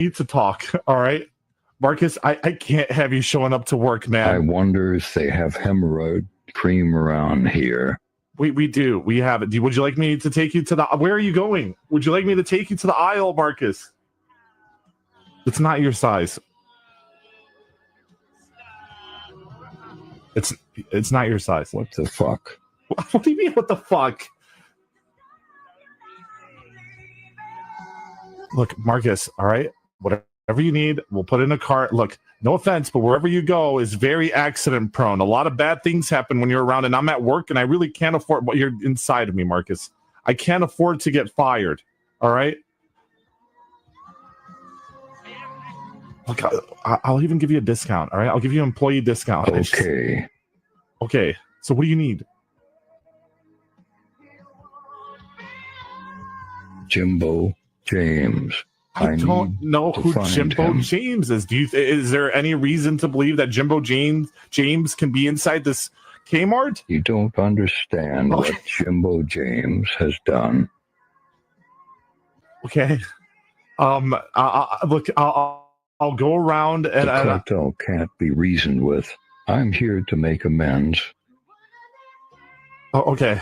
need to talk, all right? Marcus, I can't have you showing up to work, man. I wonder if they have hemorrhoid cream around here. We do. We have it. Would you like me to take you to the... Where are you going? Would you like me to take you to the aisle, Marcus? It's not your size. It's not your size. What the fuck? What do you mean, what the fuck? Look, Marcus, all right? Whatever you need, we'll put in a cart. Look, no offense, but wherever you go is very accident prone. A lot of bad things happen when you're around, and I'm at work, and I really can't afford what you're inside of me, Marcus. I can't afford to get fired, all right? Look, I'll even give you a discount, all right? I'll give you an employee discount. Okay. Okay, so what do you need? Jimbo James. I don't know who Jimbo James is. Is there any reason to believe that Jimbo James can be inside this Kmart? You don't understand what Jimbo James has done. Okay. Look, I'll go around and the cartel can't be reasoned with. I'm here to make amends. Oh, okay.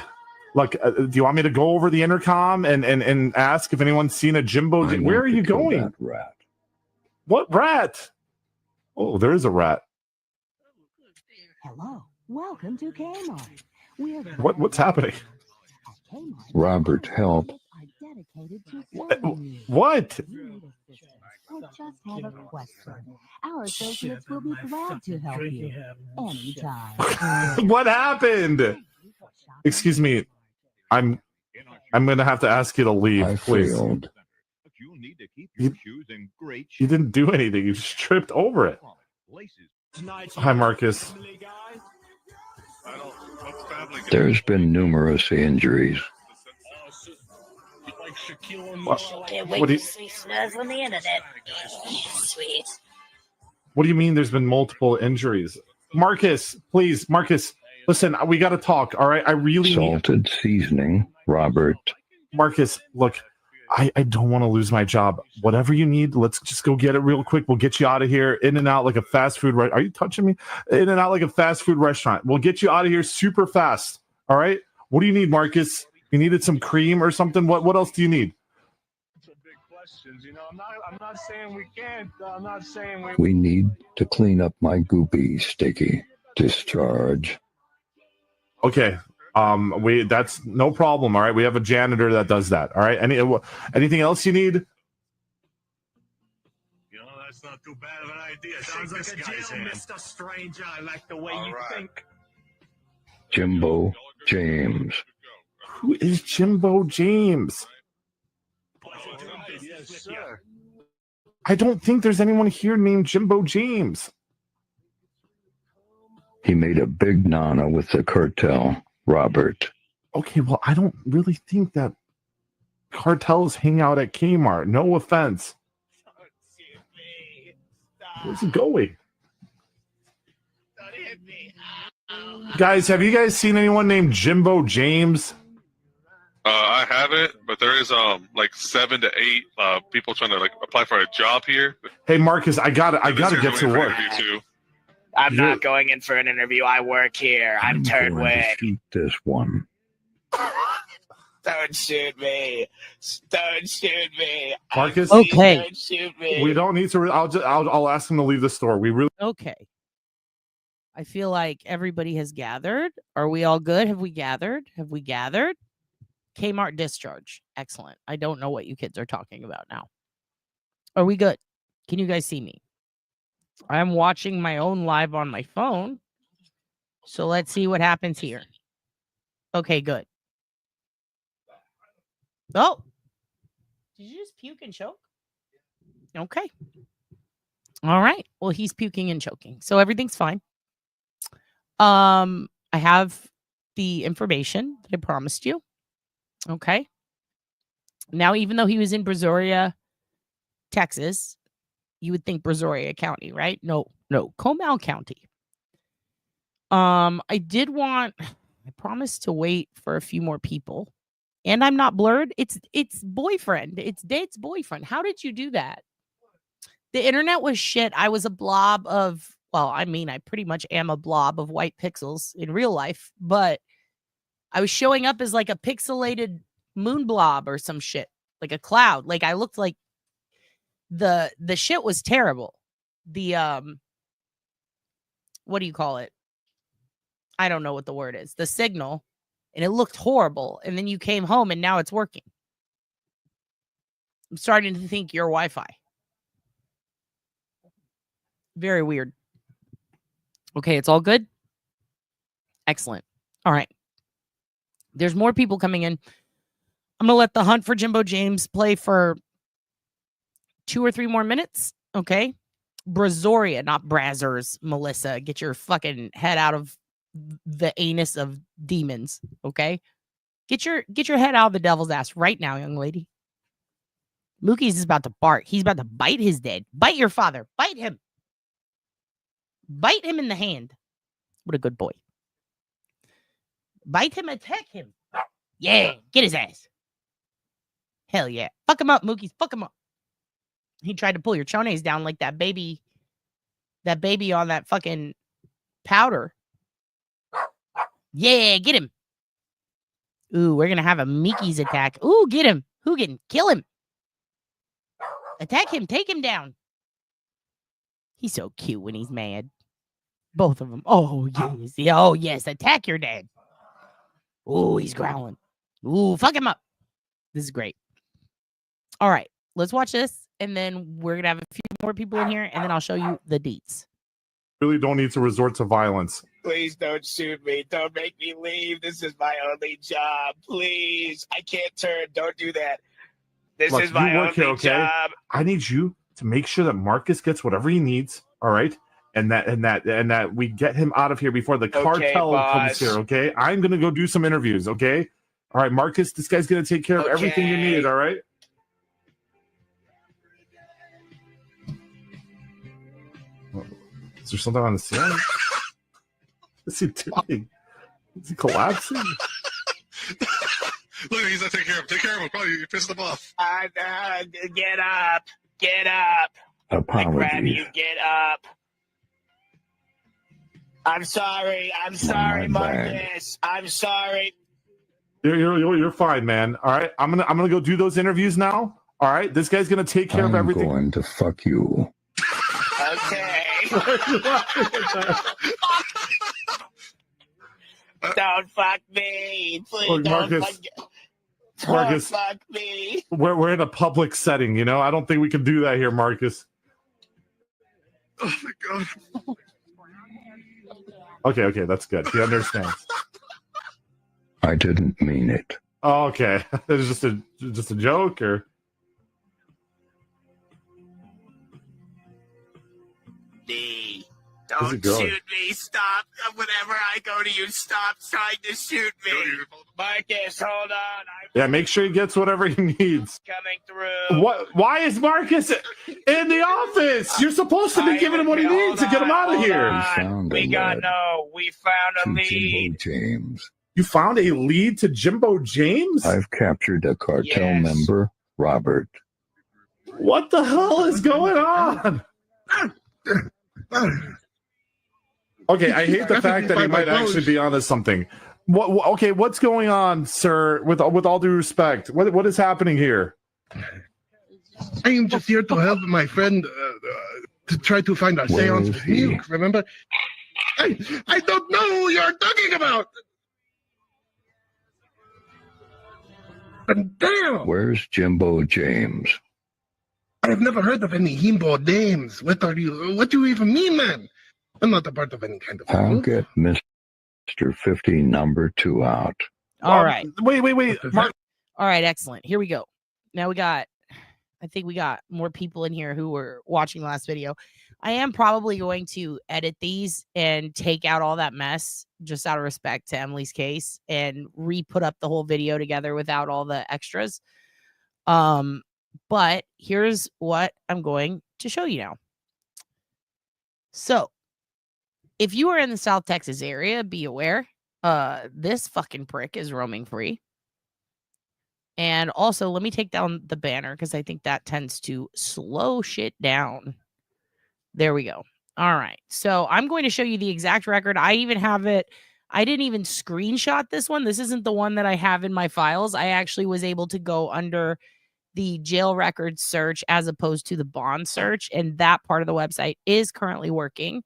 Look, do you want me to go over the intercom and ask if anyone's seen a Jimbo? Where are you going? That rat. What rat? Oh, there is a rat. Hello, welcome to Kmart. What's happening? Robert, help. What? I just have a question. Our associates will be glad to help you anytime. What happened? Excuse me. I'm gonna have to ask you to leave, please. You didn't do anything. You just tripped over it. Hi, Marcus. There's been numerous injuries. Can't wait to see Snaz on the internet. Sweet. What do you mean there's been multiple injuries? Marcus, please, Marcus, listen, we got to talk, all right? I really Salted seasoning, Robert. Marcus, look, I don't want to lose my job. Whatever you need, let's just go get it real quick. We'll get you out of here, in and out like a fast food Are you touching me? In and out like a fast food restaurant. We'll get you out of here super fast, all right? What do you need, Marcus? You needed some cream or something? What else do you need? You know, I'm not saying we can't. I'm not saying we need to clean up my goopy sticky discharge. Okay. That's no problem. All right. We have a janitor that does that. All right. Anything else you need? You know, that's not too bad of an idea. Sounds like a deal, Mr. Stranger. I like the way you think. Jimbo James. Who is Jimbo James? Yes, sir. I don't think there's anyone here named Jimbo James. He made a big nana with the cartel, Robert. Okay, well, I don't really think that cartels hang out at Kmart. No offense. Where's he going? Guys, have you guys seen anyone named Jimbo James? I haven't, but there is like 7 to 8 people trying to like apply for a job here. Hey Marcus, I gotta get to work. I'm not going in for an interview. I work here. I'm Turnway. Shoot this one. Don't shoot me. Don't shoot me. Marcus, okay. Don't shoot me. We don't need to. I'll ask him to leave the store. We really okay. I feel like everybody has gathered. Are we all good? Have we gathered? Kmart discharge. Excellent. I don't know what you kids are talking about now. Are we good? Can you guys see me? I'm watching my own live on my phone. So let's see what happens here. Okay, good. Oh. Did you just puke and choke? Okay. All right. Well, he's puking and choking. So everything's fine. I have the information that I promised you. Okay. Now, even though he was in Brazoria, Texas, you would think Brazoria County, right? No, Comal County. I promised to wait for a few more people, and I'm not blurred. It's boyfriend. It's Date's boyfriend. How did you do that? The internet was shit. I was a blob of, well, I mean, I pretty much am a blob of white pixels in real life, but I was showing up as like a pixelated moon blob or some shit, like a cloud. Like I looked like the shit was terrible. The what do you call it? I don't know what the word is. The signal, and it looked horrible. And then you came home and now it's working. I'm starting to think you're Wi-Fi. Very weird. Okay, it's all good. Excellent. All right. There's more people coming in. I'm going to let the hunt for Jimbo James play for 2 or 3 more minutes. Okay. Brazoria, not Brazzers. Melissa, get your fucking head out of the anus of demons. Okay. Get your head out of the devil's ass right now, young lady. Mookie's is about to bark. He's about to bite his dad. Bite your father. Bite him. Bite him in the hand. What a good boy. Bite him, attack him. Yeah, get his ass. Hell yeah. Fuck him up, Mookies. Fuck him up. He tried to pull your chones down like that baby on that fucking powder. Yeah, get him. Ooh, we're going to have a Mickey's attack. Ooh, get him. Hoogan, kill him. Attack him. Take him down. He's so cute when he's mad. Both of them. Oh, yes. Oh, yes. Attack your dad. Ooh, he's growling. Ooh, fuck him up. This is great. All right. Let's watch this. And then we're going to have a few more people in here. And then I'll show you the deets. Really don't need to resort to violence. Please don't shoot me. Don't make me leave. This is my only job. Please. I can't turn. Don't do that. This Look, is my you work only here, okay? job. I need you to make sure that Marcus gets whatever he needs. All right. And that we get him out of here before the cartel comes here, okay? I'm gonna go do some interviews, okay? All right, Marcus, this guy's gonna take care of everything you need, all right? Is there something on the ceiling? What's he doing? Is he collapsing? Look, he's not taking care of him. Take care of him. Probably you pissed him off. Get up. Get up. I grab you. Get up. I'm sorry. I'm sorry, Marcus. I'm sorry. You're fine, man. All right, I'm gonna go do those interviews now. All right, this guy's gonna take care of everything. I'm going to fuck you. Okay. Don't fuck me. Please. Look, Marcus, fuck me. We're in a public setting, you know. I don't think we can do that here, Marcus. Oh my god. Okay, that's good. He understands. I didn't mean it. Oh, okay, it was just a joke, or Don't shoot me. Stop. Whenever I go to you, stop trying to shoot me. Marcus, hold on. Yeah, make sure he gets whatever he needs. Coming through. What? Why is Marcus in the office? You're supposed to be giving him what he needs to get him out of here. We found a lead. Jimbo James. You found a lead to Jimbo James? I've captured a cartel member, Robert. What the hell is going on? Okay, I hate the fact that he might actually be onto something. Okay, what's going on, sir? With all due respect, what is happening here? I am just here to help my friend to try to find a seance with milk. Remember? I don't know who you're talking about. And damn! Where's Jimbo James? I've never heard of any Jimbo James. What do you even mean, man? I'm not a part of any kind of. I'll get Mr. 50 number 2 out. All right. Wait. All right, excellent. Here we go. Now I think we got more people in here who were watching the last video. I am probably going to edit these and take out all that mess just out of respect to Emily's case and re-put up the whole video together without all the extras. But here's what I'm going to show you now. So, if you are in the South Texas area, be aware, this fucking prick is roaming free. And also, let me take down the banner because I think that tends to slow shit down. There we go. All right. So I'm going to show you the exact record. I even have it. I didn't even screenshot this one. This isn't the one that I have in my files. I actually was able to go under the jail record search as opposed to the bond search. And that part of the website is currently working.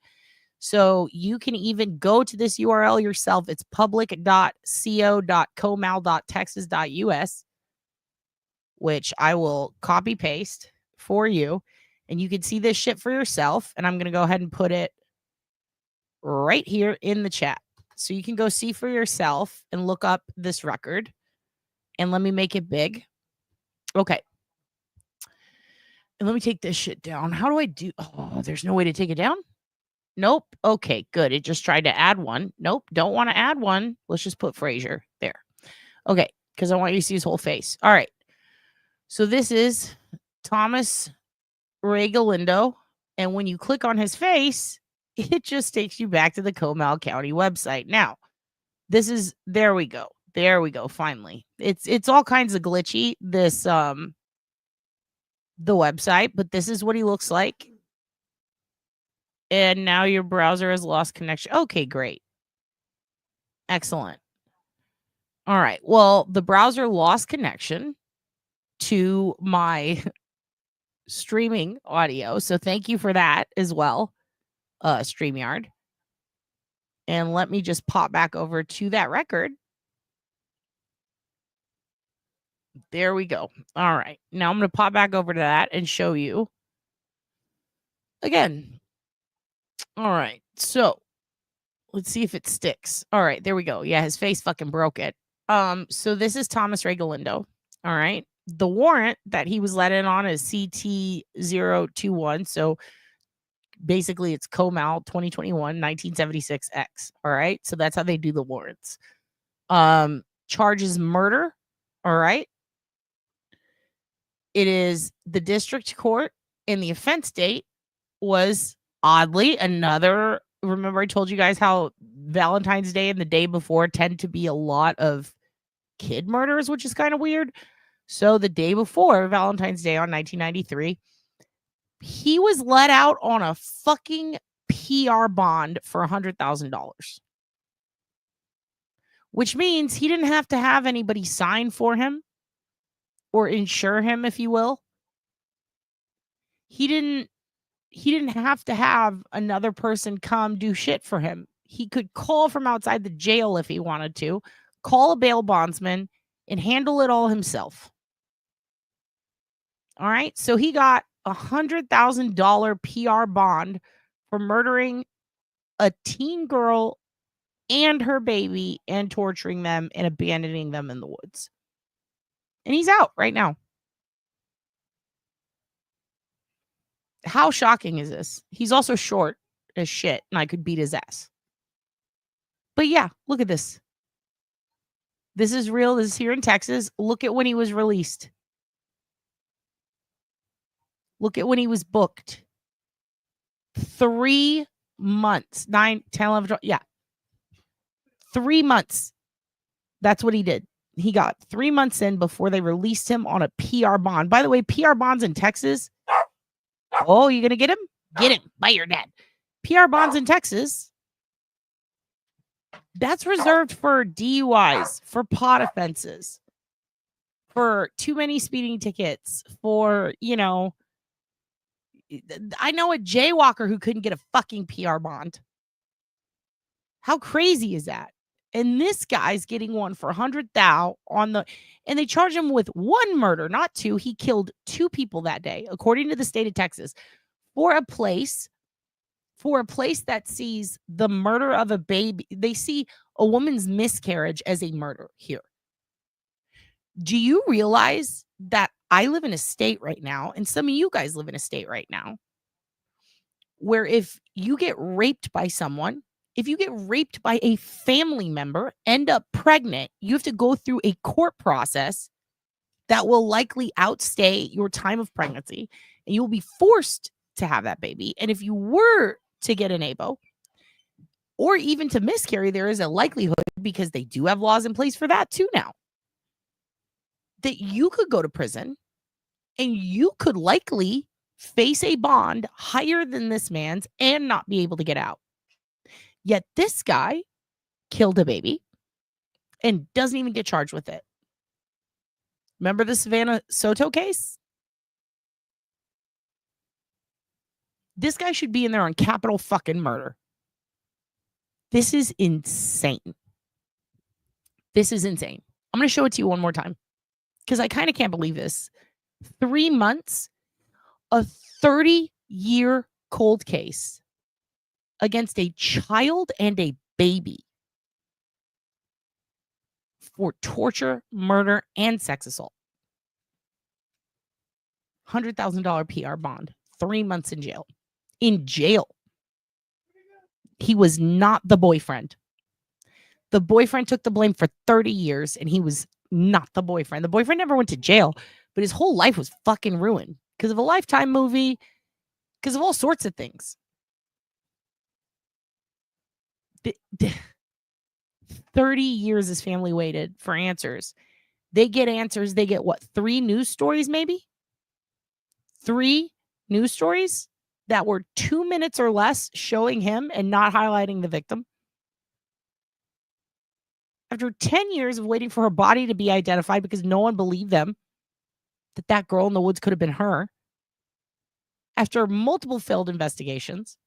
So you can even go to this URL yourself. It's public.co.comal.texas.us, which I will copy paste for you. And you can see this shit for yourself. And I'm going to go ahead and put it right here in the chat. So you can go see for yourself and look up this record. And let me make it big. Okay. And let me take this shit down. How do I do? Oh, there's no way to take it down? Nope. Okay, good. It just tried to add one. Nope. Don't want to add one. Let's just put Frazier there. Okay. Because I want you to see his whole face. All right. So this is Thomas Ray Galindo. And when you click on his face, it just takes you back to the Comal County website. Now, this is, there we go. There we go. Finally. It's all kinds of glitchy, this, the website, but this is what he looks like. And now your browser has lost connection. Okay, great. Excellent. All right. Well, the browser lost connection to my streaming audio. So thank you for that as well, StreamYard. And let me just pop back over to that record. There we go. All right. Now I'm going to pop back over to that and show you again. All right. So let's see if it sticks. All right. There we go. Yeah. His face fucking broke it. So this is Thomas Ray Galindo. All right. The warrant that he was let in on is CT021. So basically it's Comal 2021 1976X. All right. So that's how they do the warrants. Charges murder. All right. It is the district court, and the offense date was oddly another. Remember, I told you guys how Valentine's Day and the day before tend to be a lot of kid murders, which is kind of weird. So the day before Valentine's Day on 1993, he was let out on a fucking PR bond for $100,000, which means he didn't have to have anybody sign for him or insure him, if you will. He didn't have to have another person come do shit for him. He could call from outside the jail if he wanted to, call a bail bondsman, and handle it all himself. All right. So he got $100,000 PR bond for murdering a teen girl and her baby and torturing them and abandoning them in the woods. And he's out right now. How shocking is this? He's also short as shit, and I could beat his ass. But yeah, look at this. This is real. This is here in Texas. Look at when he was released. Look at when he was booked. 3 months. 9, 10, 11, 12. Yeah. 3 months. That's what he did. He got 3 months in before they released him on a PR bond. By the way, PR bonds in Texas. Oh, you going to get him? Get him. By your dad. PR bonds in Texas. That's reserved for DUIs, for pot offenses, for too many speeding tickets, for, you know, I know a jaywalker who couldn't get a fucking PR bond. How crazy is that? And this guy's getting one for $100,000 on the, and they charge him with one murder, not two. He killed 2 people that day, according to the state of Texas, for a place that sees the murder of a baby. They see a woman's miscarriage as a murder here. Do you realize that I live in a state right now, and some of you guys live in a state right now, where if you get raped by someone, if you get raped by a family member, end up pregnant, you have to go through a court process that will likely outstay your time of pregnancy, and you will be forced to have that baby. And if you were to get an ABO or even to miscarry, there is a likelihood, because they do have laws in place for that too now, that you could go to prison and you could likely face a bond higher than this man's and not be able to get out. Yet this guy killed a baby and doesn't even get charged with it. Remember the Savannah Soto case? This guy should be in there on capital fucking murder. This is insane. This is insane. I'm going to show it to you one more time because I kind of can't believe this. 3 months, a 30-year cold case against a child and a baby for torture, murder, and sex assault. $100,000 PR bond. 3 months in jail. In jail. He was not the boyfriend. The boyfriend took the blame for 30 years, and he was not the boyfriend. The boyfriend never went to jail, but his whole life was fucking ruined because of a Lifetime movie, because of all sorts of things. 30 years his family waited for answers. They get answers. They get what? 3 news stories, maybe? 3 news stories that were 2 minutes or less showing him and not highlighting the victim. After 10 years of waiting for her body to be identified because no one believed them that that girl in the woods could have been her. After multiple failed investigations.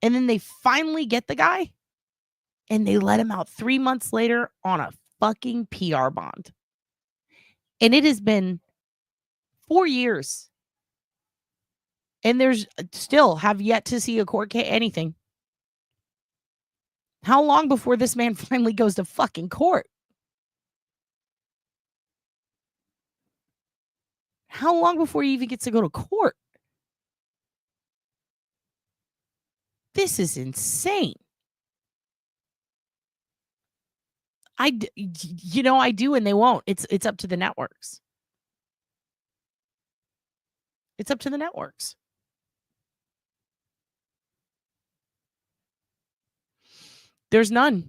And then they finally get the guy and they let him out 3 months later on a fucking PR bond. And it has been 4 years. And there's still have yet to see a court case, anything. How long before this man finally goes to fucking court? How long before he even gets to go to court? This is insane. I do, and they won't. It's up to the networks. It's up to the networks. There's none.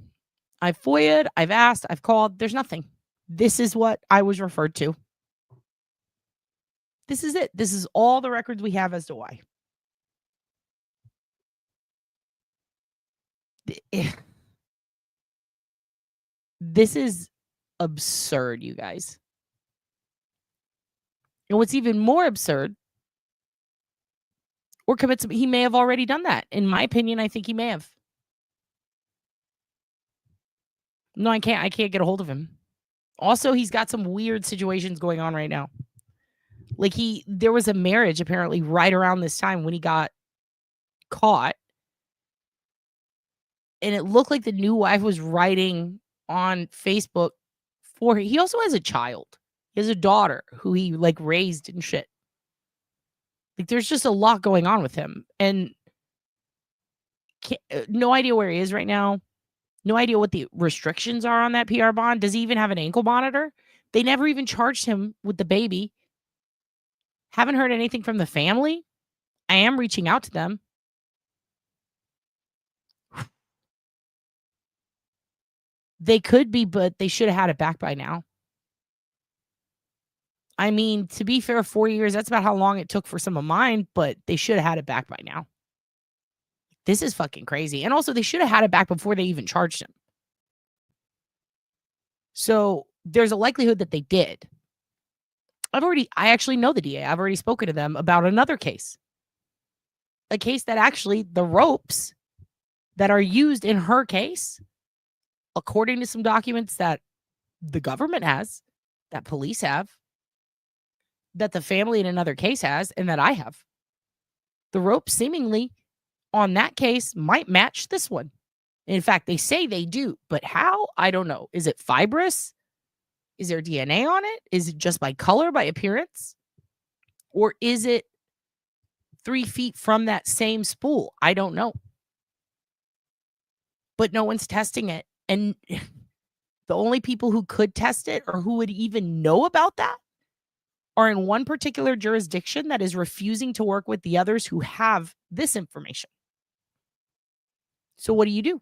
I've FOIA'd, I've asked, I've called. There's nothing. This is what I was referred to. This is it. This is all the records we have as to why. This is absurd, you guys. And what's even more absurd, or commits, he may have already done that. In my opinion, I think he may have. No, I can't get a hold of him. Also, he's got some weird situations going on right now. Like there was a marriage apparently right around this time when he got caught. And it looked like the new wife was writing on Facebook for him. He also has a child. He has a daughter who he raised and shit. Like there's just a lot going on with him. And no idea where he is right now. No idea what the restrictions are on that PR bond. Does he even have an ankle monitor? They never even charged him with the baby. Haven't heard anything from the family. I am reaching out to them. They could be, but they should have had it back by now. I mean, to be fair, 4 years, that's about how long it took for some of mine, but they should have had it back by now. This is fucking crazy. And also, they should have had it back before they even charged him. So there's a likelihood that they did. I actually know the DA. I've already spoken to them about another case. A case that actually the ropes that are used in her case, according to some documents that the government has, that police have, that the family in another case has, and that I have. The ropes seemingly on that case might match this one. In fact, they say they do, but how? I don't know. Is it fibrous? Is there DNA on it? Is it just by color, by appearance? Or is it 3 feet from that same spool? I don't know. But no one's testing it. And the only people who could test it or who would even know about that are in one particular jurisdiction that is refusing to work with the others who have this information. So what do?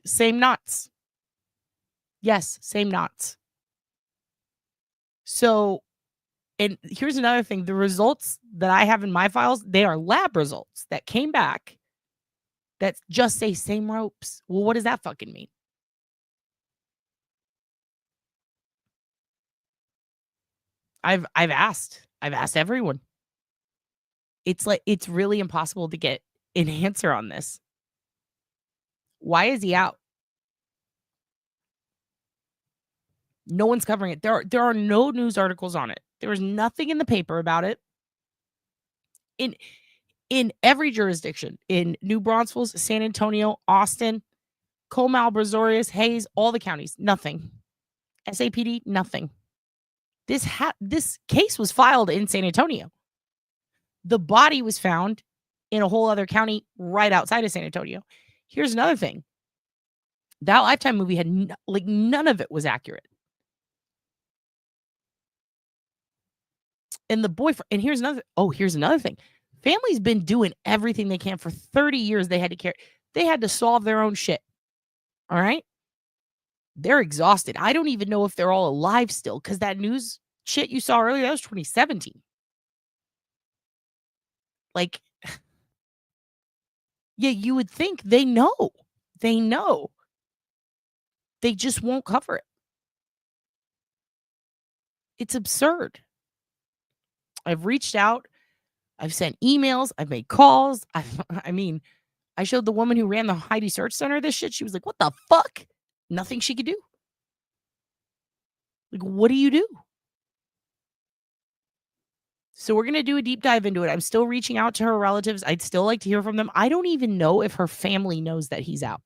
Same knots. Yes, same knots. So And here's another thing. The results that I have in my files, they are lab results that came back that just say same ropes. Well, what does that fucking mean? I've asked everyone. It's like, it's really impossible to get an answer on this. Why is he out? No one's covering it. There are no news articles on it. There is nothing in the paper about it. In every jurisdiction, in New Braunfels, San Antonio, Austin, Comal, Brazoria, Hayes, all the counties, nothing. SAPD, nothing. This case was filed in San Antonio. The body was found in a whole other county right outside of San Antonio. Here's another thing. That Lifetime movie had none of it was accurate. And the boyfriend, and here's another thing. Family's been doing everything they can for 30 years. They had to solve their own shit. All right. They're exhausted. I don't even know if they're all alive still, because that news shit you saw earlier, that was 2017. Like, yeah, you would think they know. They know. They just won't cover it. It's absurd. I've reached out. I've sent emails. I've made calls. I showed the woman who ran the Heidi Search Center this shit. She was like, what the fuck? Nothing she could do. Like, what do you do? So we're going to do a deep dive into it. I'm still reaching out to her relatives. I'd still like to hear from them. I don't even know if her family knows that he's out.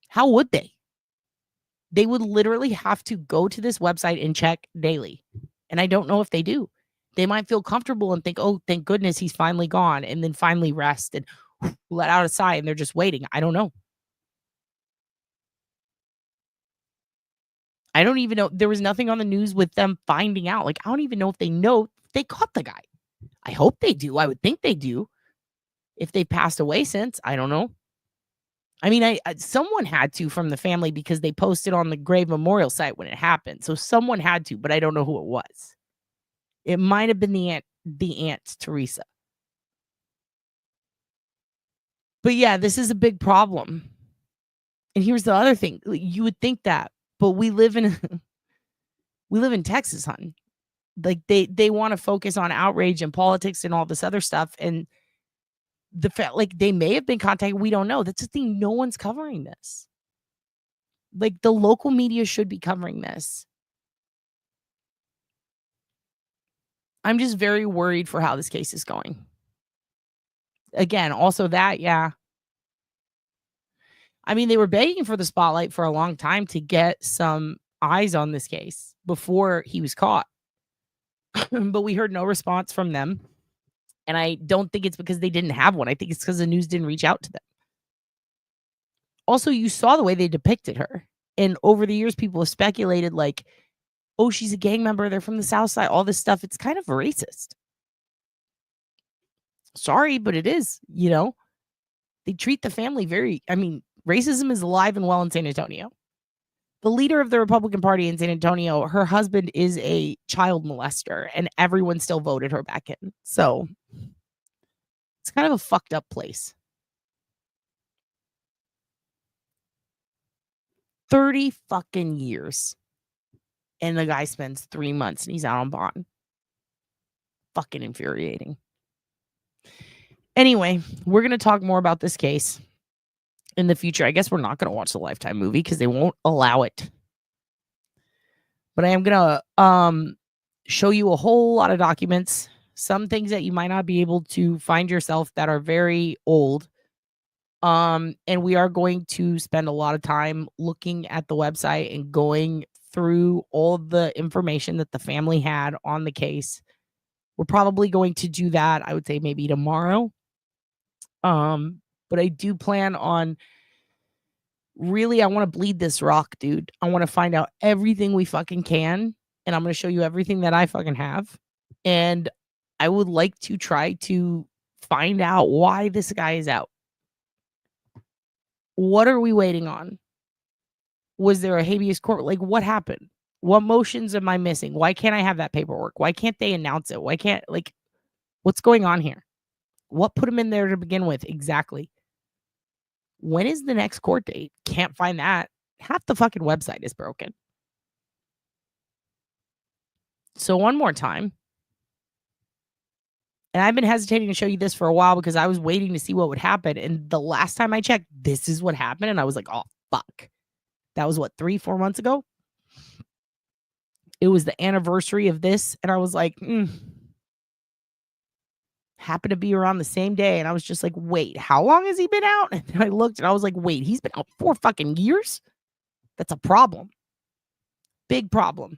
How would they? They would literally have to go to this website and check daily. And I don't know if they do. They might feel comfortable and think, oh, thank goodness he's finally gone, and then finally rest and let out a sigh, and they're just waiting. I don't know. I don't even know. There was nothing on the news with them finding out. Like, I don't even know if they know they caught the guy. I hope they do. I would think they do. If they passed away since, I don't know. I mean, someone had to from the family, because they posted on the grave memorial site when it happened. So someone had to, but I don't know who it was. It might have been the aunt Teresa. But yeah, this is a big problem. And here's the other thing. You would think that, but we live in Texas, hon. Like, they want to focus on outrage and politics and all this other stuff. And the fact, like, they may have been contacted. We don't know. That's the thing. No one's covering this. Like, the local media should be covering this. I'm just very worried for how this case is going. Again, also that, yeah. I mean, they were begging for the spotlight for a long time to get some eyes on this case before he was caught. But we heard no response from them. And I don't think it's because they didn't have one. I think it's because the news didn't reach out to them. Also, you saw the way they depicted her. And over the years, people have speculated, like, oh, she's a gang member. They're from the South Side. All this stuff. It's kind of racist. Sorry, but it is, you know. They treat the family racism is alive and well in San Antonio. The leader of the Republican Party in San Antonio, her husband is a child molester, and everyone still voted her back in. So it's kind of a fucked up place. 30 fucking years. And the guy spends 3 months and he's out on bond. Fucking infuriating. Anyway, we're going to talk more about this case in the future. I guess we're not going to watch the Lifetime movie because they won't allow it. But I am going to show you a whole lot of documents. Some things that you might not be able to find yourself that are very old. And we are going to spend a lot of time looking at the website and going through all the information that the family had on the case. We're probably going to do that, I would say, maybe tomorrow. But I do plan on really, I want to bleed this rock, dude. I want to find out everything we fucking can. And I'm going to show you everything that I fucking have. And I would like to try to find out why this guy is out. What are we waiting on? Was there a habeas corpus? Like, what happened? What motions am I missing? Why can't I have that paperwork? Why can't they announce it? Why can't, like, what's going on here? What put him in there to begin with? Exactly. When is the next court date? Can't find that. Half the fucking website is broken. So one more time. And I've been hesitating to show you this for a while because I was waiting to see what would happen. And the last time I checked, this is what happened. And I was like, oh, fuck. That was what, 3-4 months ago? It was the anniversary of this. And I was like, happened to be around the same day. And I was just like, wait, how long has he been out? And then I looked and I was like, wait, he's been out 4 fucking years? That's a problem. Big problem.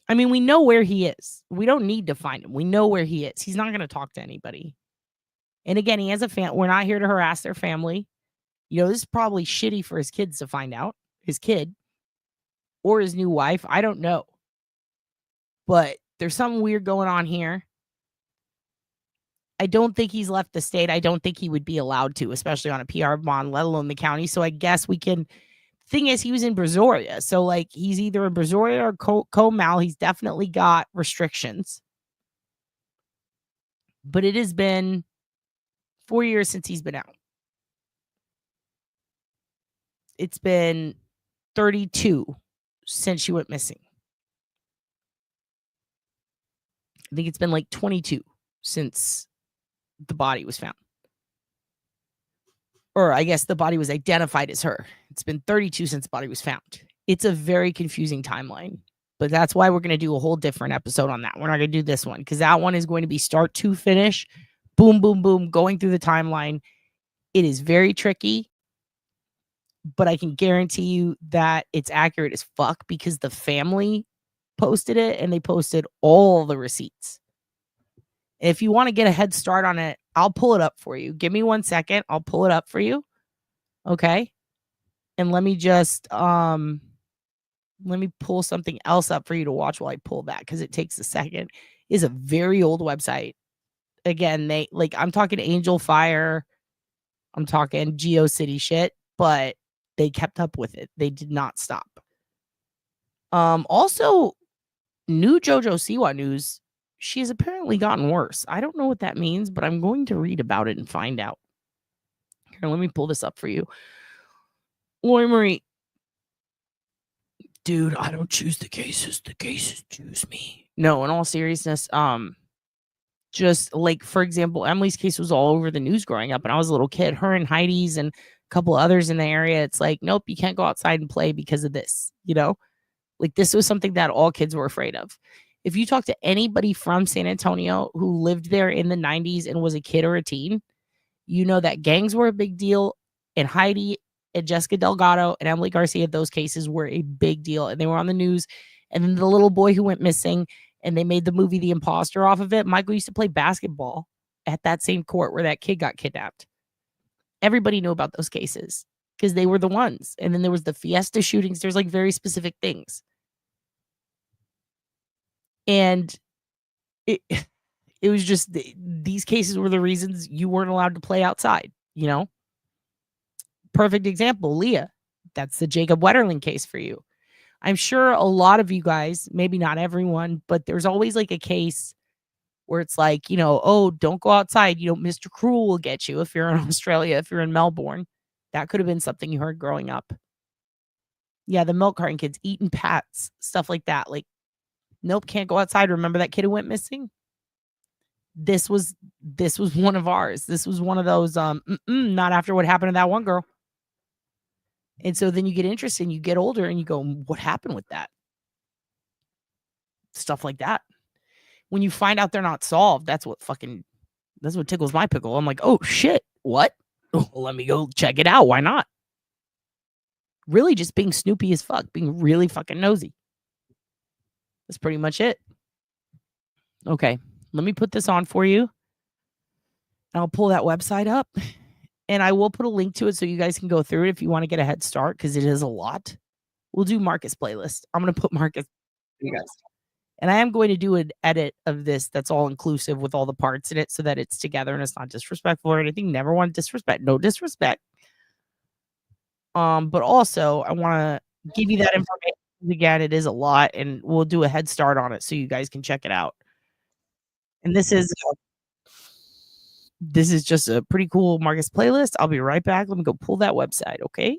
I mean, we know where he is. We don't need to find him. We know where he is. He's not going to talk to anybody. And again, he has a fan. We're not here to harass their family. You know, this is probably shitty for his kids to find out. His kid or his new wife. I don't know. But there's something weird going on here. I don't think he's left the state. I don't think he would be allowed to, especially on a PR bond, let alone the county. So I guess we can... Thing is, he was in Brazoria. So, like, he's either in Brazoria or Comal. He's definitely got restrictions. But it has been 4 years since he's been out. It's been 32 since she went missing. I think it's been like 22 since the body was found. Or I guess the body was identified as her. It's been 32 since the body was found. It's a very confusing timeline. But that's why we're going to do a whole different episode on that. We're not going to do this one because that one is going to be start to finish. Boom, boom, boom, going through the timeline. It is very tricky. But I can guarantee you that it's accurate as fuck because the family posted it and they posted all the receipts. If you want to get a head start on it, I'll pull it up for you. Give me 1 second. I'll pull it up for you. Okay. And let me just, let me pull something else up for you to watch while I pull that because it takes a second. It's a very old website. Again, they like, I'm talking Angel Fire. I'm talking GeoCity shit, but they kept up with it. They did not stop. Also, new JoJo Siwa news. She has apparently gotten worse. I don't know what that means, but I'm going to read about it and find out. Here, let me pull this up for you. Lori Marie. Dude, I don't choose the cases. The cases choose me. No, in all seriousness, just like, for example, Emily's case was all over the news growing up, and I was a little kid. Her and Heidi's and a couple others in the area, it's like, nope, you can't go outside and play because of this, you know? Like, this was something that all kids were afraid of. If you talk to anybody from San Antonio who lived there in the 90s and was a kid or a teen, you know that gangs were a big deal. And Heidi and Jessica Delgado and Emily Garcia, those cases were a big deal. And they were on the news. And then the little boy who went missing, and they made the movie The Imposter off of it. Michael used to play basketball at that same court where that kid got kidnapped. Everybody knew about those cases because they were the ones. And then there was the Fiesta shootings. There's like very specific things. And it was just, these cases were the reasons you weren't allowed to play outside, you know? Perfect example, Leah. That's the Jacob Wetterling case for you. I'm sure a lot of you guys, maybe not everyone, but there's always like a case where it's like, you know, oh, don't go outside. You know, Mr. Cruel will get you if you're in Australia, if you're in Melbourne. That could have been something you heard growing up. Yeah, the milk carton kids eating pats, stuff like that. Like, nope, can't go outside. Remember that kid who went missing? This was one of ours. This was one of those, not after what happened to that one girl. And so then you get interested and you get older and you go, what happened with that? Stuff like that. When you find out they're not solved, that's what tickles my pickle. I'm like, oh shit, what? Oh, let me go check it out. Why not? Really just being snoopy as fuck, being really fucking nosy. That's pretty much it. Okay, let me put this on for you. I'll pull that website up. And I will put a link to it so you guys can go through it if you want to get a head start, because it is a lot. We'll do Marcus playlist. I'm going to put Marcus for you guys. And I am going to do an edit of this that's all inclusive with all the parts in it so that it's together and it's not disrespectful or anything. Never want to disrespect. No disrespect. But also, I want to give you that information again. It is a lot, and we'll do a head start on it so you guys can check it out. And this is just a pretty cool Marcus playlist. I'll be right back. Let me go pull that website, okay?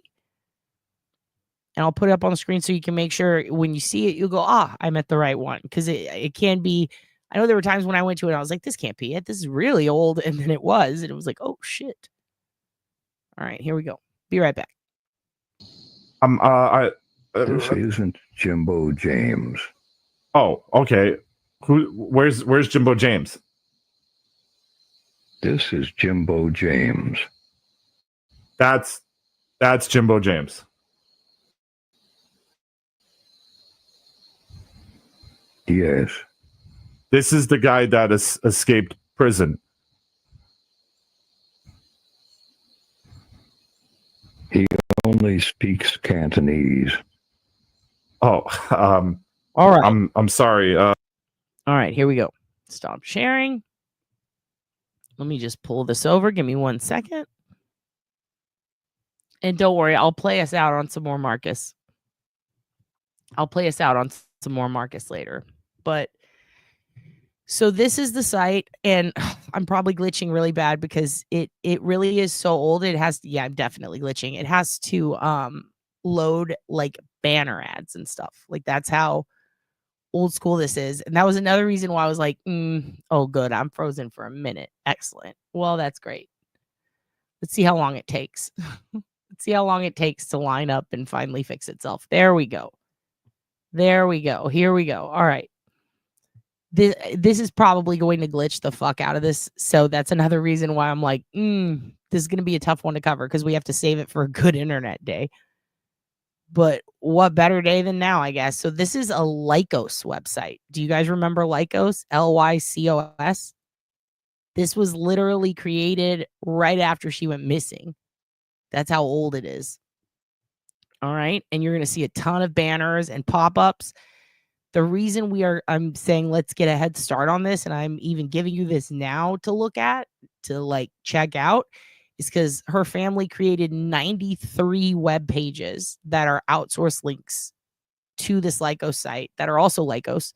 And I'll put it up on the screen so you can make sure when you see it, you'll go, I'm at the right one. Because it can be, I know there were times when I went to it, I was like, this can't be it. This is really old. And then it was, and it was like, oh, shit. All right, here we go. Be right back. This isn't Jimbo James. Oh, okay. Where's Jimbo James? This is Jimbo James. That's Jimbo James. Yes. This is the guy that escaped prison. He only speaks Cantonese. Oh, all right. I'm sorry. All right, here we go. Stop sharing. Let me just pull this over. Give me 1 second. And don't worry, I'll play us out on some more Marcus. Later. But so this is the site, and I'm probably glitching really bad because it really is so old. It has to, I'm definitely glitching. It has to load like banner ads and stuff. Like that's how old school this is. And that was another reason why I was like, oh good, I'm frozen for a minute. Excellent. Well, that's great. Let's see how long it takes. Let's see how long it takes to line up and finally fix itself. There we go. Here we go. All right. This is probably going to glitch the fuck out of this. So that's another reason why I'm like, this is going to be a tough one to cover because we have to save it for a good internet day. But what better day than now, I guess. So this is a Lycos website. Do you guys remember Lycos? Lycos? This was literally created right after she went missing. That's how old it is. All right. And you're going to see a ton of banners and pop-ups. The reason I'm saying let's get a head start on this, and I'm even giving you this now to look at, to like check out, is because her family created 93 web pages that are outsourced links to this Lycos site that are also Lycos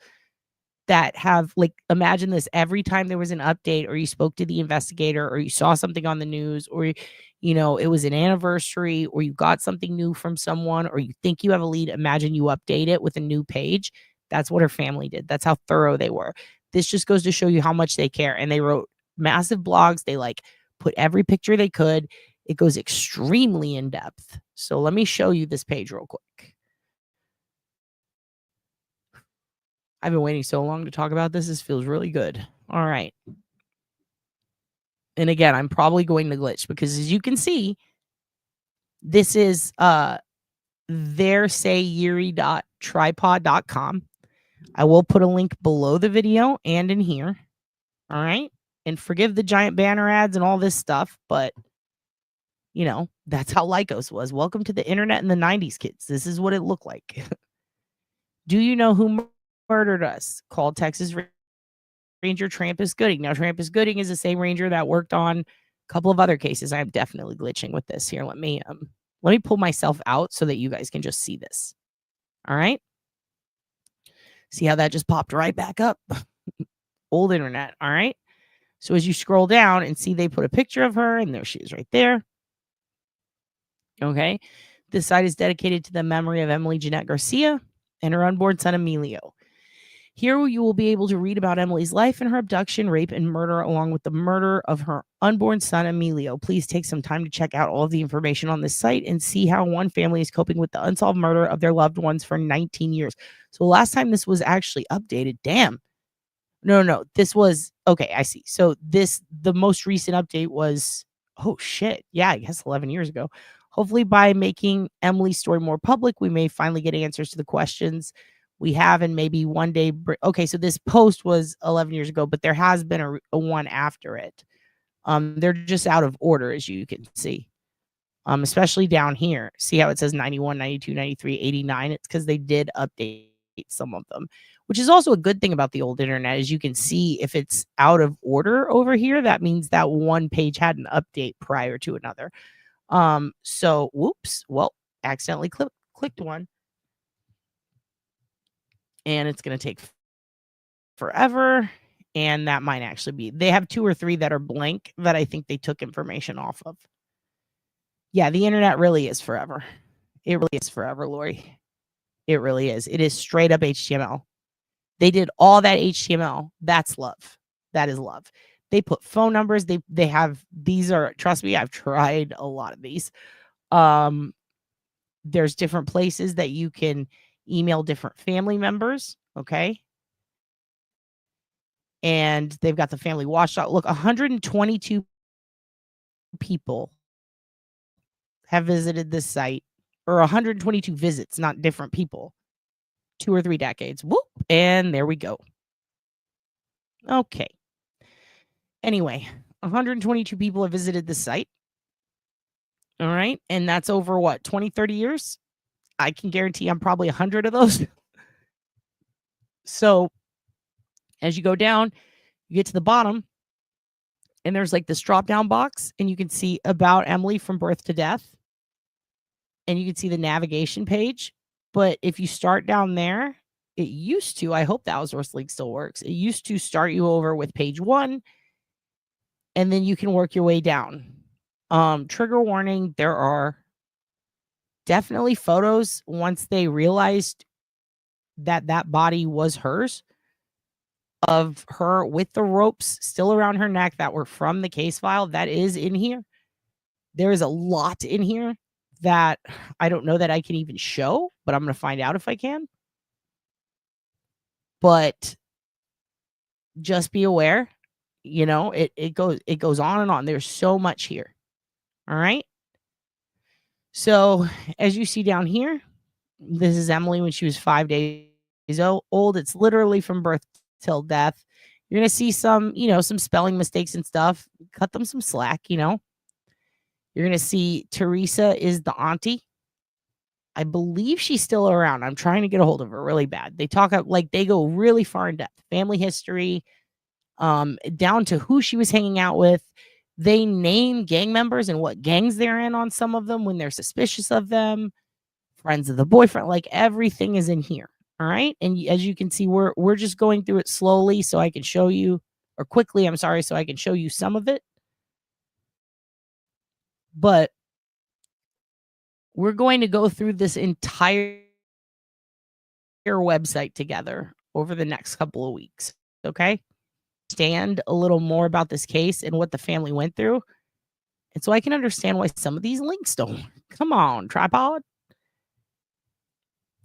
that have, like, imagine this, every time there was an update or you spoke to the investigator or you saw something on the news or, you know, it was an anniversary or you got something new from someone or you think you have a lead, imagine you update it with a new page. That's what her family did. That's how thorough they were. This just goes to show you how much they care. And they wrote massive blogs. They like put every picture they could. It goes extremely in depth. So let me show you this page real quick. I've been waiting so long to talk about this. This feels really good. All right. And again, I'm probably going to glitch because as you can see, this is theirsayuri.tripod.com. I will put a link below the video and in here. All right. And forgive the giant banner ads and all this stuff, but you know, that's how Lycos was. Welcome to the internet in the 90s, kids. This is what it looked like. Do you know who murdered us? Called Texas Ranger Trampus Gooding. Now, Trampus Gooding is the same ranger that worked on a couple of other cases. I'm definitely glitching with this here. Let me pull myself out so that you guys can just see this. All right. See how that just popped right back up? Old internet. All right. So as you scroll down and see, they put a picture of her and there she is right there. Okay. This site is dedicated to the memory of Emily Jeanette Garcia and her unborn son, Emilio. Here you will be able to read about Emily's life and her abduction, rape, and murder, along with the murder of her unborn son, Emilio. Please take some time to check out all of the information on this site and see how one family is coping with the unsolved murder of their loved ones for 19 years. So last time this was actually updated, damn. No, this was, okay, I see. So the most recent update was, oh shit, yeah, I guess 11 years ago. Hopefully by making Emily's story more public, we may finally get answers to the questions we have, and maybe one day. Okay, so this post was 11 years ago, but there has been a one after it. They're just out of order, as you can see. Especially down here. See how it says 91, 92, 93, 89? It's because they did update some of them, which is also a good thing about the old internet. As you can see, if it's out of order over here, that means that one page had an update prior to another. So whoops, well, accidentally clicked one. and it's going to take forever. And that might actually be, they have 2 or 3 that are blank that I think they took information off of. Yeah, the internet really is forever. It really is forever, Lori. It really is. It is straight up HTML. They did all that HTML. That's love. That is love. They put phone numbers. They have, these are, trust me, I've tried a lot of these. There's different places that you can email different family members. Okay. And they've got the family watchdog. Look, 122 people have visited this site, or 122 visits, not different people. 2 or 3 decades. Whoop. And there we go. Okay. Anyway, 122 people have visited this site. All right. And that's over what, 20, 30 years? I can guarantee I'm probably 100 of those. So as you go down, you get to the bottom, and there's like this drop down box, and you can see about Emily from birth to death. And you can see the navigation page. But if you start down there, it used to, I hope the outsource link still works. It used to start you over with page 1, and then you can work your way down. Trigger warning, there are definitely photos once they realized that that body was hers, of her with the ropes still around her neck that were from the case file. That is in here. There is a lot in here that I don't know that I can even show, but I'm going to find out if I can. But just be aware, you know, it goes on and on. There's so much here. All right. So as you see down here, this is Emily when she was 5 days old. It's literally from birth till death. You're going to see some, you know, some spelling mistakes and stuff. Cut them some slack, you know. You're going to see Teresa is the auntie. I believe she's still around. I'm trying to get a hold of her really bad. They talk up, like, they go really far in depth. Family history, down to who she was hanging out with. They name gang members and what gangs they're in on some of them when they're suspicious of them. Friends of the boyfriend, like everything is in here. All right. And as you can see, we're just going through it slowly so I can show you, or quickly, I'm sorry, so I can show you some of it. But we're going to go through this entire website together over the next couple of weeks. Okay. Understand a little more about this case and what the family went through. And so I can understand why some of these links don't. Come on, tripod.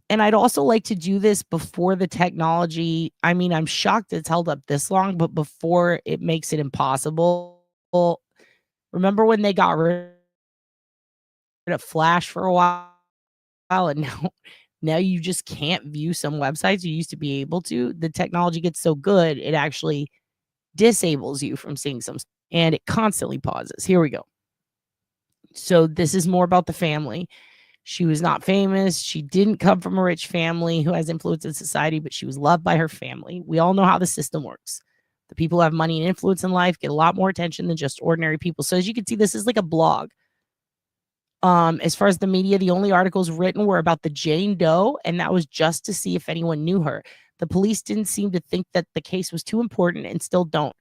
And I'd also like to do this before the technology. I mean, I'm shocked it's held up this long, but before it makes it impossible. Remember when they got rid of Flash for a while, and now you just can't view some websites you used to be able to? The technology gets so good, it actually disables you from seeing some, and it constantly pauses. Here we go. So this is more about the family. She was not famous. She didn't come from a rich family who has influence in society, but she was loved by her family. We all know how the system works. The people who have money and influence in life get a lot more attention than just ordinary people. So as you can see, this is like a blog. As far as the media, the only articles written were about the Jane Doe, and that was just to see if anyone knew her. The police didn't seem to think that the case was too important and still don't.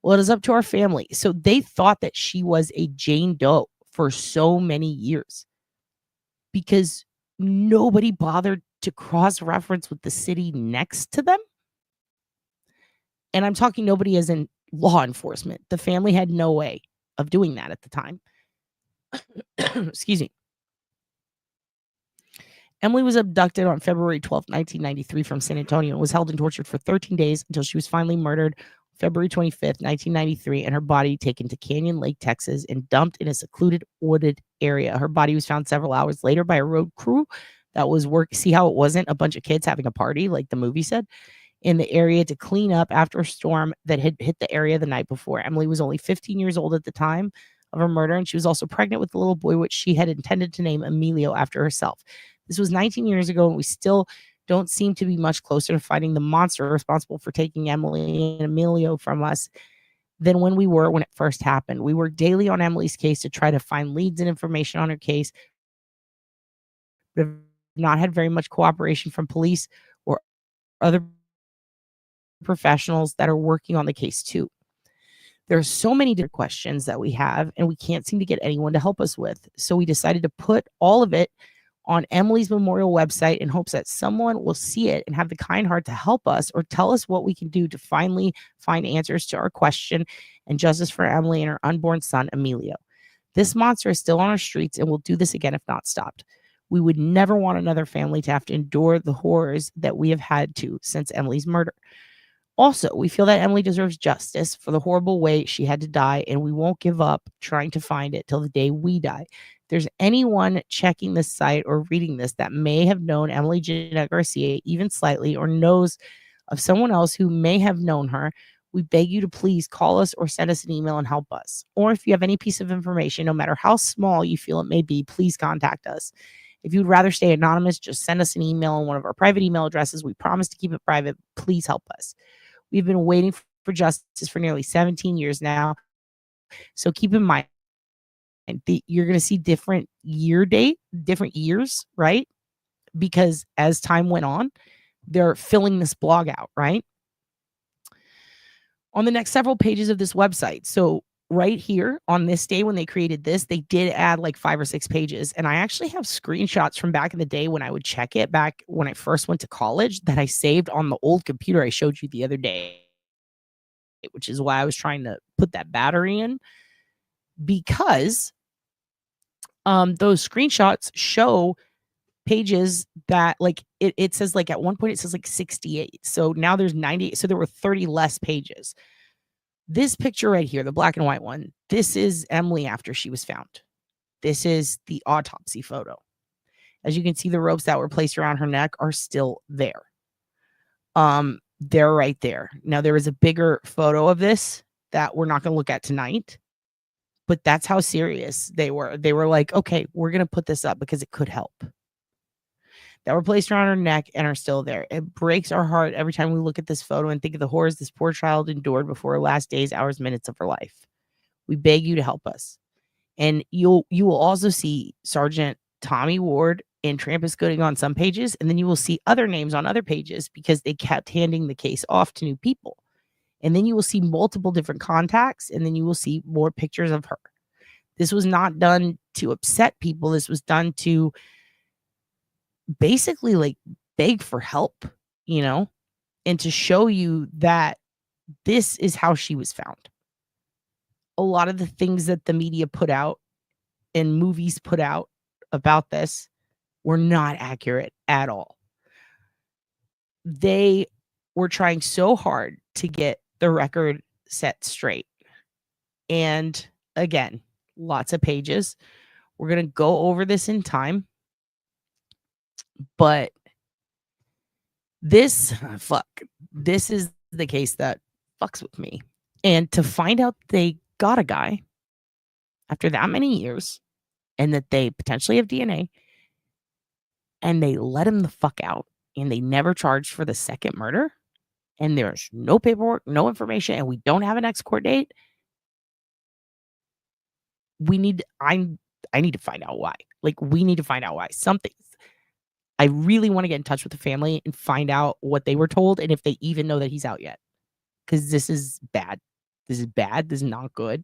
Well, it is up to our family. So they thought that she was a Jane Doe for so many years because nobody bothered to cross-reference with the city next to them. And I'm talking nobody as in law enforcement. The family had no way of doing that at the time. Excuse me. Emily was abducted on February 12, 1993 from San Antonio and was held and tortured for 13 days until she was finally murdered February 25th, 1993, and her body taken to Canyon Lake, Texas, and dumped in a secluded, wooded area. Her body was found several hours later by a road crew that was see how it wasn't a bunch of kids having a party, like the movie said, in the area to clean up after a storm that had hit the area the night before. Emily was only 15 years old at the time of her murder, and she was also pregnant with a little boy, which she had intended to name Emilio after herself. This was 19 years ago, and we still don't seem to be much closer to finding the monster responsible for taking Emily and Emilio from us than when we were when it first happened. We work daily on Emily's case to try to find leads and information on her case, but have not had very much cooperation from police or other professionals that are working on the case too. There are so many different questions that we have, and we can't seem to get anyone to help us with. So we decided to put all of it on Emily's memorial website in hopes that someone will see it and have the kind heart to help us or tell us what we can do to finally find answers to our question and justice for Emily and her unborn son, Emilio. This monster is still on our streets and will do this again if not stopped. We would never want another family to have to endure the horrors that we have had to since Emily's murder. Also, we feel that Emily deserves justice for the horrible way she had to die, and we won't give up trying to find it till the day we die. If there's anyone checking this site or reading this that may have known Emily Jeanette Garcia even slightly or knows of someone else who may have known her, we beg you to please call us or send us an email and help us. Or if you have any piece of information, no matter how small you feel it may be, please contact us. If you'd rather stay anonymous, just send us an email on one of our private email addresses. We promise to keep it private. Please help us. We've been waiting for justice for nearly 17 years now. So keep in mind, you're going to see different years, right? Because as time went on, they're filling this blog out, right? On the next several pages of this website. So right here on this day when they created this, they did add like 5 or 6 pages. And I actually have screenshots from back in the day when I would check it back when I first went to college that I saved on the old computer I showed you the other day, which is why I was trying to put that battery in, because those screenshots show pages that like it says like at one point it says like 68. So now there's 90. So there were 30 less pages. This picture right here, the black and white one, this is Emily after she was found. This is the autopsy photo. As you can see, the ropes that were placed around her neck are still there. They're right there. Now there is a bigger photo of this that we're not going to look at tonight, but that's how serious they were. They were like, okay, we're going to put this up because it could help. That were placed around her neck and are still there. It breaks our heart every time we look at this photo and think of the horrors this poor child endured before her last days, hours, minutes of her life. We beg you to help us. And you will also see Sergeant Tommy Ward and Trampus Gooding on some pages, and then you will see other names on other pages because they kept handing the case off to new people. And then you will see multiple different contacts, and then you will see more pictures of her. This was not done to upset people. This was done to basically like beg for help, and to show you that this is how she was found. A lot of the things that the media put out and movies put out about this were not accurate at all. They were trying so hard to get the record set straight. And again, lots of pages. We're going to go over this in time. But this is the case that fucks with me. And to find out they got a guy after that many years and that they potentially have DNA and they let him the fuck out and they never charged for the second murder and there's no paperwork, no information, and we don't have an next court date. I need to find out why. Like, we need to find out why. I really want to get in touch with the family and find out what they were told and if they even know that he's out yet. Because this is bad. This is bad. This is not good.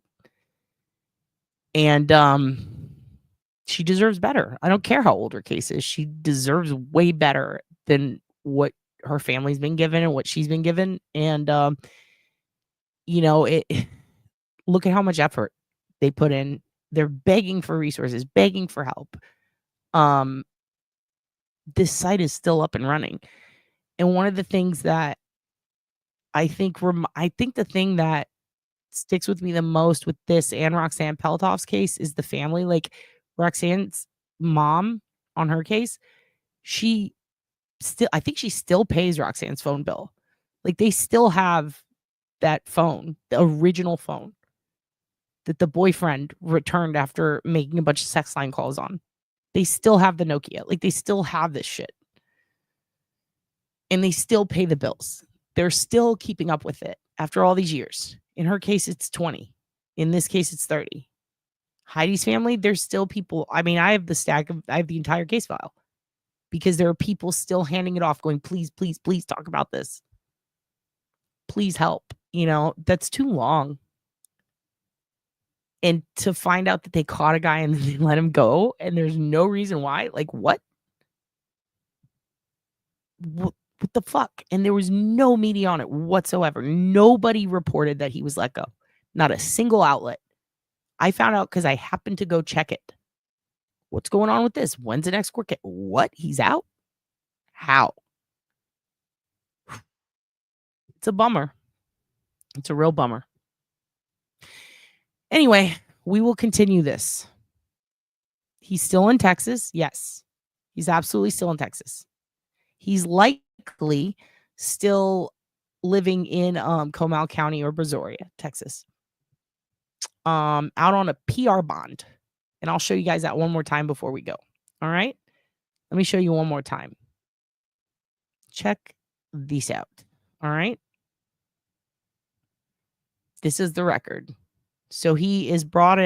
And she deserves better. I don't care how old her case is. She deserves way better than what her family's been given and what she's been given. And, look at how much effort they put in. They're begging for resources, begging for help. This site is still up and running. And one of the things that I think the thing that sticks with me the most with this and Roxanne Peltoff's case is the family. Like, Roxanne's mom on her case, I think she still pays Roxanne's phone bill. Like, they still have that phone, the original phone that the boyfriend returned after making a bunch of sex line calls on. They still have the Nokia. Like, they still have this shit. And they still pay the bills. They're still keeping up with it after all these years. In her case, it's 20. In this case, it's 30. Heidi's family, there's still people. I mean, I have the entire case file. because there are people still handing it off going, please, please, please talk about this. Please help. You know, that's too long. And to find out that they caught a guy and then they let him go and there's no reason why, like what? What the fuck? And there was no media on it whatsoever. Nobody reported that he was let go. Not a single outlet. I found out because I happened to go check it. What's going on with this? When's the next court case? What? He's out? How? It's a bummer. It's a real bummer. Anyway, we will continue this. He's still in Texas. Yes. He's absolutely still in Texas. He's likely still living in Comal County or Brazoria, Texas. Out on a PR bond. And I'll show you guys that one more time before we go. All right? Let me show you one more time. Check this out. All right? This is the record. So he is booked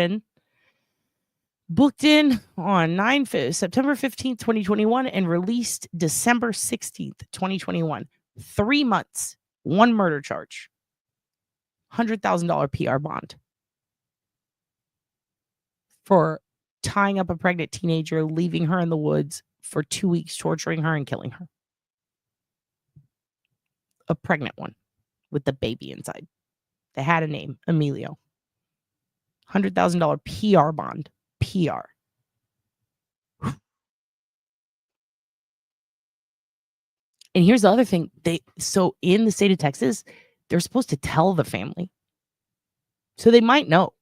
in on September 15th, 2021, and released December 16th, 2021. 3 months, 1 murder charge, $100,000 PR bond for tying up a pregnant teenager, leaving her in the woods for 2 weeks, torturing her and killing her. A pregnant one with the baby inside. They had a name, Emilio. $100,000 PR bond. PR. And here's the other thing. So in the state of Texas, they're supposed to tell the family. So they might know.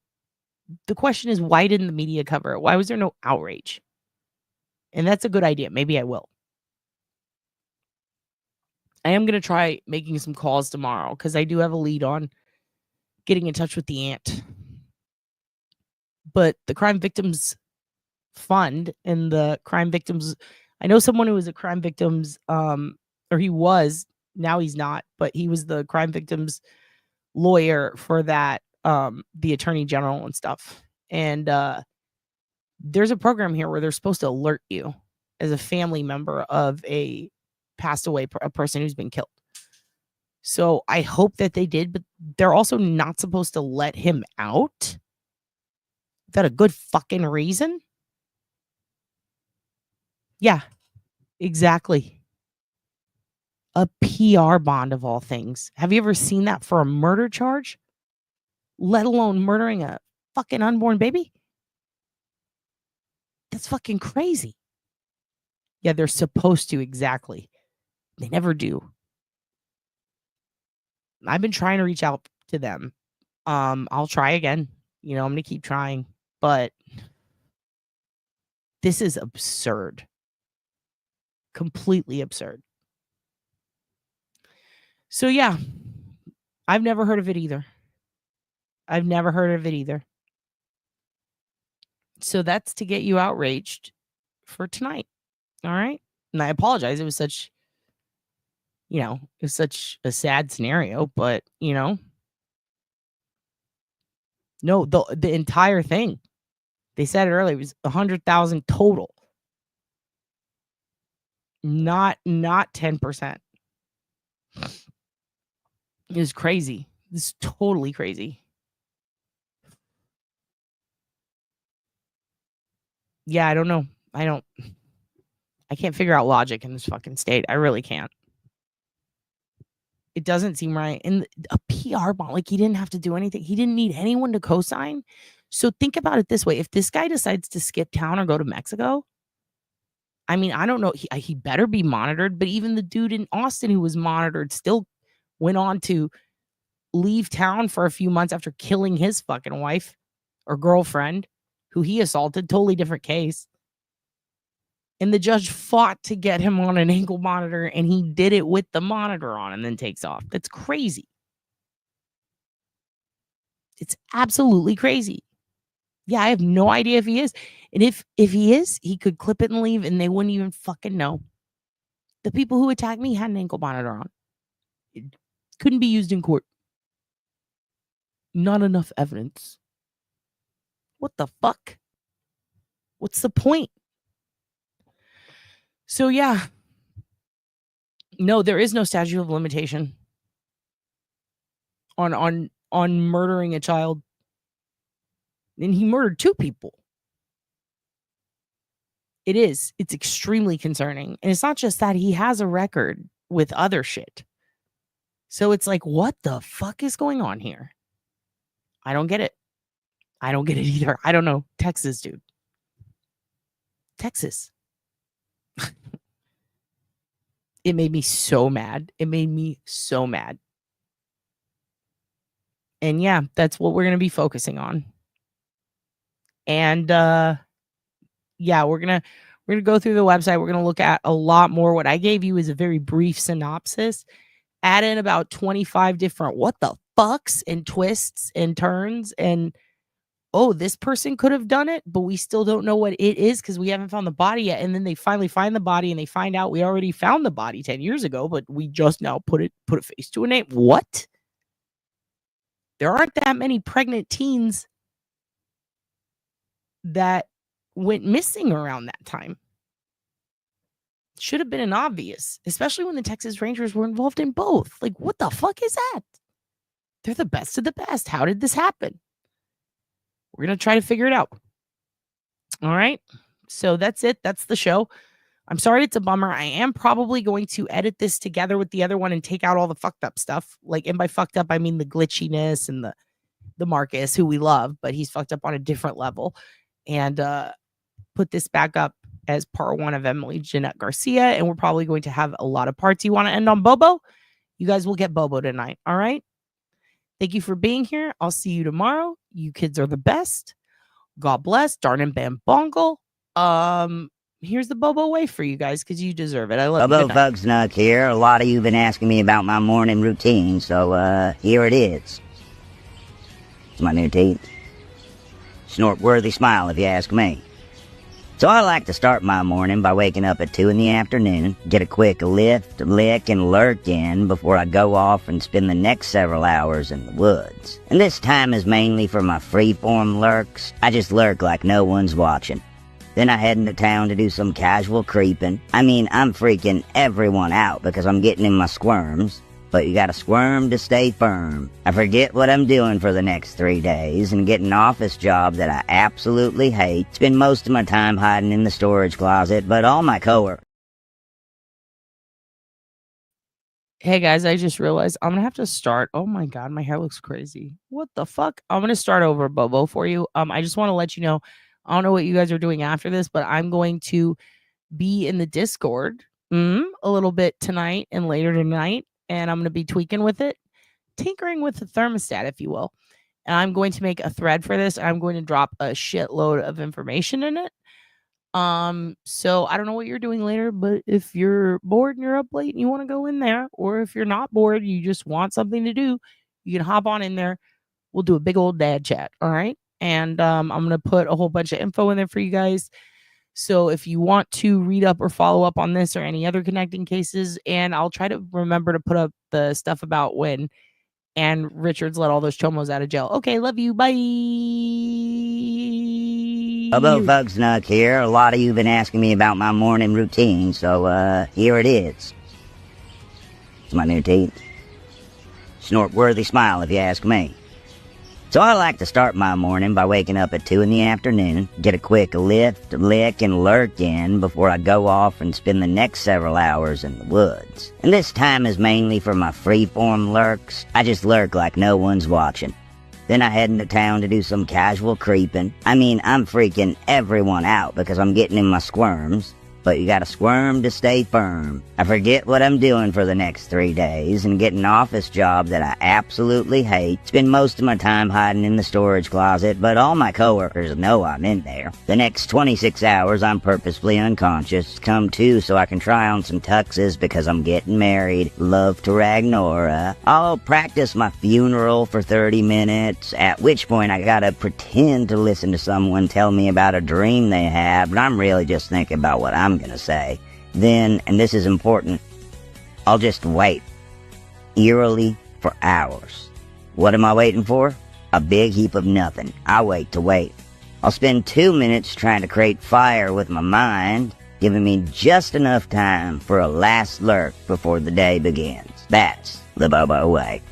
The question is, why didn't the media cover it? Why was there no outrage? And that's a good idea. Maybe I will. I am going to try making some calls tomorrow because I do have a lead on getting in touch with the aunt. But the Crime Victims Fund and the crime victims, I know someone who was a crime victims, or he was, now he's not, but he was the crime victims lawyer for that, the attorney general and stuff. And there's a program here where they're supposed to alert you as a family member of a passed away, a person who's been killed. So I hope that they did, but they're also not supposed to let him out. Is that a good fucking reason? Yeah, exactly. A PR bond of all things. Have you ever seen that for a murder charge? Let alone murdering a fucking unborn baby? That's fucking crazy. Yeah, they're supposed to, exactly. They never do. I've been trying to reach out to them. I'll try again. You know, I'm going to keep trying. But this is absurd. Completely absurd. So, yeah. I've never heard of it either. So that's to get you outraged for tonight. All right. And I apologize. It was such, it was such a sad scenario, but, no, the entire thing, they said it earlier, it was 100,000 total. Not 10%. It was crazy. This is totally crazy. Yeah, I don't know. I can't figure out logic in this fucking state. I really can't. It doesn't seem right. And a PR bond, like he didn't have to do anything. He didn't need anyone to co-sign. So think about it this way. If this guy decides to skip town or go to Mexico, I mean, I don't know. He better be monitored. But even the dude in Austin who was monitored still went on to leave town for a few months after killing his fucking wife or girlfriend who he assaulted. Totally different case. And the judge fought to get him on an ankle monitor, and he did it with the monitor on and then takes off. That's crazy. It's absolutely crazy. Yeah, I have no idea if he is. And if he is, he could clip it and leave, and they wouldn't even fucking know. The people who attacked me had an ankle monitor on. It couldn't be used in court. Not enough evidence. What the fuck? What's the point? So yeah. No, there is no statute of limitation on murdering a child. And he murdered 2 people. It's extremely concerning. And it's not just that, he has a record with other shit. So it's like, what the fuck is going on here? I don't get it. I don't get it either. I don't know. Texas, dude. Texas. It made me so mad. And yeah, that's what we're going to be focusing on. And yeah, we're going to go through the website. We're going to look at a lot more. What I gave you is a very brief synopsis. Add in about 25 different what the fucks and twists and turns, and oh, this person could have done it, but we still don't know what it is because we haven't found the body yet. And then they finally find the body and they find out we already found the body 10 years ago, but we just now put a face to a name. What? There aren't that many pregnant teens that went missing around that time. Should have been an obvious, especially when the Texas Rangers were involved in both. Like, what the fuck is that? They're the best of the best. How did this happen? We're going to try to figure it out. All right. So that's it. That's the show. I'm sorry it's a bummer. I am probably going to edit this together with the other one and take out all the fucked up stuff. Like, and by fucked up, I mean the glitchiness and the Marcus, who we love, but he's fucked up on a different level. And put this back up as part 1 of Emily Jeanette Garcia. And we're probably going to have a lot of parts. You want to end on Bobo? You guys will get Bobo tonight. All right. Thank you for being here. I'll see you tomorrow. You kids are the best. God bless. Darn and bam bongle. Here's the Bobo way for you guys because you deserve it. I love you. Bobo Fugsnuck here. A lot of you have been asking me about my morning routine, so here it is. It's my new teeth. Snort-worthy smile if you ask me. So I like to start my morning by waking up at 2 in the afternoon, get a quick lift, lick, and lurk in before I go off and spend the next several hours in the woods. And this time is mainly for my freeform lurks. I just lurk like no one's watching. Then I head into town to do some casual creeping. I mean, I'm freaking everyone out because I'm getting in my squirms. But you gotta squirm to stay firm. I forget what I'm doing for the next 3 days and get an office job that I absolutely hate. Spend most of my time hiding in the storage closet, but all my coworkers. Hey guys, I just realized I'm gonna have to start. Oh my god, my hair looks crazy. What the fuck? I'm gonna start over, Bobo, for you. I just want to let you know, I don't know what you guys are doing after this, but I'm going to be in the Discord a little bit tonight and later tonight. And I'm going to be tweaking with it, tinkering with the thermostat, if you will. And I'm going to make a thread for this. I'm going to drop a shitload of information in it. So I don't know what you're doing later, but if you're bored and you're up late and you want to go in there, or if you're not bored, you just want something to do, you can hop on in there. We'll do a big old dad chat. All right. And I'm going to put a whole bunch of info in there for you guys. So if you want to read up or follow up on this or any other connecting cases, and I'll try to remember to put up the stuff about when and Richards let all those chomos out of jail. Okay, love you. Bye. Bobo Fugsnuck here. A lot of you have been asking me about my morning routine, so here it is. It's my new teeth. Snort-worthy smile if you ask me. So I like to start my morning by waking up at 2 in the afternoon, get a quick lift, lick, and lurk in before I go off and spend the next several hours in the woods. And this time is mainly for my freeform lurks. I just lurk like no one's watching. Then I head into town to do some casual creeping. I mean, I'm freaking everyone out because I'm getting in my squirms. But you gotta squirm to stay firm. I forget what I'm doing for the next 3 days and get an office job that I absolutely hate. Spend most of my time hiding in the storage closet, but all my coworkers know I'm in there. The next 26 hours I'm purposefully unconscious. Come to so I can try on some tuxes because I'm getting married. Love to Ragnora. I'll practice my funeral for 30 minutes, at which point I gotta pretend to listen to someone tell me about a dream they have, but I'm really just thinking about what I'm gonna say. Then, and this is important, I'll just wait, eerily, for hours. What am I waiting for? A big heap of nothing. I wait to wait. I'll spend 2 minutes trying to create fire with my mind, giving me just enough time for a last lurk before the day begins. That's the Bobo way.